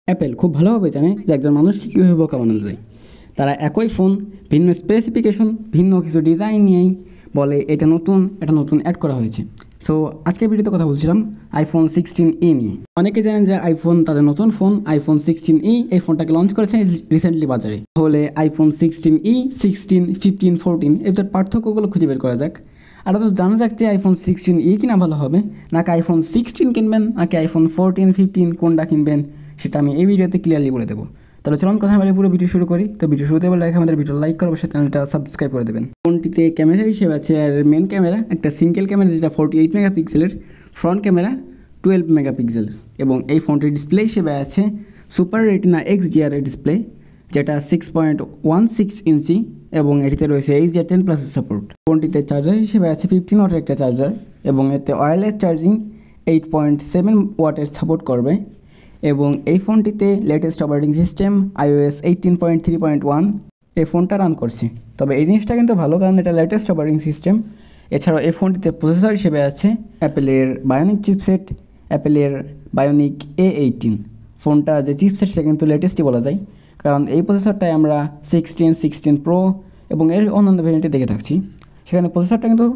Apple খুব ভালোভাবে জানে যে একজন মানুষকে কীভাবে বোকা বানানো যায়। তারা একই ফোন ভিন্ন স্পেসিফিকেশন ভিন্ন কিছু ডিজাইন নিয়েই বলে এটা নতুন অ্যাড করা হয়েছে। সো আজকের ভিডিওতে কথা বলছিলাম আইফোন 16e নিয়ে। অনেকে জানেন যে আইফোন তাদের নতুন ফোন আইফোন 16e এই ফোনটাকে লঞ্চ করেছে রিসেন্টলি বাজারে। তাহলে আইফোন 16e, 16, 15, 14 এদের পার্থক্যগুলো খুঁজে বের করা যাক। আর তো জানা যাক যে আইফোন 16e কিনা ভালো হবে, নাকি আইফোন 16 কিনবেন, নাকি আইফোন 14, 15 কোনটা কিনবেন সেটা আমি এই ভিডিওতে ক্লিয়ারলি বলে দেবো। তাহলে চলুন কথা বলে পুরো ভিডিও শুরু করি। তো ভিডিও শুরুতে বলে আমাদের ভিডিও লাইক করে অবশ্যই চ্যানেলটা সাবস্ক্রাইব করে দেবেন। ফোনটিতে ক্যামেরা হিসেবে আছে আর মেন ক্যামেরা একটা সিঙ্গেল ক্যামেরা যেটা 48 মেগাপিক্সেলের, ফ্রন্ট ক্যামেরা 12 মেগাপিক্সেল, এবং এই ফোনটির ডিসপ্লে হিসেবে আছে সুপার রেটিনা XDR ডিসপ্লে যেটা 6.16 ইঞ্চি, এবং এটিতে রয়েছে HDR10+ সাপোর্ট। ফোনটিতে চার্জার হিসেবে আছে 15 ওয়াটের একটা চার্জার, এবং এতে ওয়্যারলেস চার্জিং 8.7 ওয়াটের সাপোর্ট করবে। এবং এই ফোনটিতে লেটেস্ট অপারেটিং সিস্টেম iOS 18.3.1 এই ফোনটা রান করছে। তবে এই জিনিসটা কিন্তু ভালো, কারণ এটা লেটেস্ট অপারেটিং সিস্টেম। এছাড়াও এই ফোনটিতে প্রসেসর হিসেবে আছে অ্যাপেলের বায়োনিক চিপসেট, অ্যাপেলের বায়োনিক A18। ফোনটার যে চিপসেট সেটা কিন্তু লেটেস্টই বলা যায়, কারণ এই প্রসেসরটাই আমরা 16, 16 Pro এবং এর অন্যান্য ভেরিয়েন্টে দেখে থাকছি। সেখানে প্রসেসরটা কিন্তু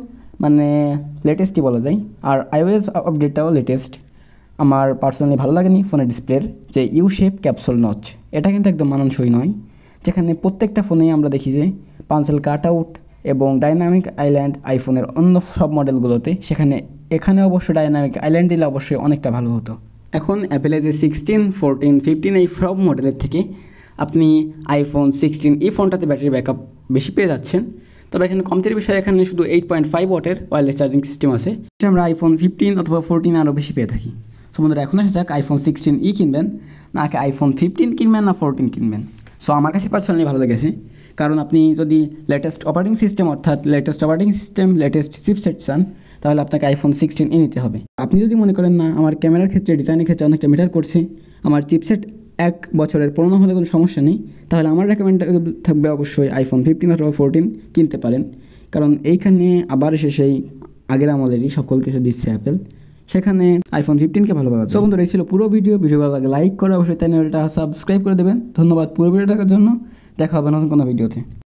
লেটেস্টই বলা যায়। আর iOS আপডেটটাও লেটেস্ট। আমার পার্সোনালি ভালো লাগেনি ফোনের ডিসপ্লের যে ইউ শেপ ক্যাপসুল নচ, এটা কিন্তু একদম মানানসই নয়। যেখানে প্রত্যেকটা ফোনেই আমরা দেখি যে পাঞ্চেল কাট আউট এবং ডাইনামিক আইল্যান্ড আইফোনের অন্য সব মডেলগুলোতে, এখানে অবশ্য ডাইনামিক আইল্যান্ড দিলে অবশ্যই অনেকটা ভালো হতো। এখন অ্যাপেলে যে 16, 14, 15 এই সব মডেলের থেকে আপনি আইফোন 16e ফোনটাতে ব্যাটারি ব্যাকআপ বেশি পেয়ে যাচ্ছেন। তবে এখানে কমতির বিষয়, এখানে শুধু 8.5 ওয়াটের ওয়্যারলেস চার্জিং সিস্টেম আছে, যেটা আমরা আইফোন 15 অথবা 14 আরও বেশি পেয়ে থাকি। সো বন্ধুরা, এখন আসা যাক আইফোন 16e কিনবেন নাকি আইফোন 15 কিনবেন না 14 কিনবেন। সো আমার কাছে পার্সোনালি ভালো লেগেছে, কারণ আপনি যদি latest operating system latest chipset চান, তাহলে আপনাকে আইফোন 16e নিতে হবে। আপনি যদি মনে করেন না আমার ক্যামেরার ক্ষেত্রে, ডিজাইনের ক্ষেত্রে অনেকটা ম্যাটার করছে, আমার চিপসেট 1 বছরের পুরনো হলে কোনো সমস্যা নেই, তাহলে আমার রেকমেন্ড থাকবে অবশ্যই আইফোন 15 অথবা 14 কিনতে পারেন। কারণ এইখানে আবার এসে সেই আগের আমলেরই সকল কিছু দিচ্ছে অ্যাপেল, সেখানে আইফোন 15কে ভালোভাবে। সো বন্ধুরা, এই ছিল পুরো ভিডিও ভালো লাগে লাইক করে অবশ্যই চ্যানেলটা সাবস্ক্রাইব করে দেবেন। ধন্যবাদ পুরো ভিডিও দেখার জন্য। দেখা হবে নতুন কোনো ভিডিওতে।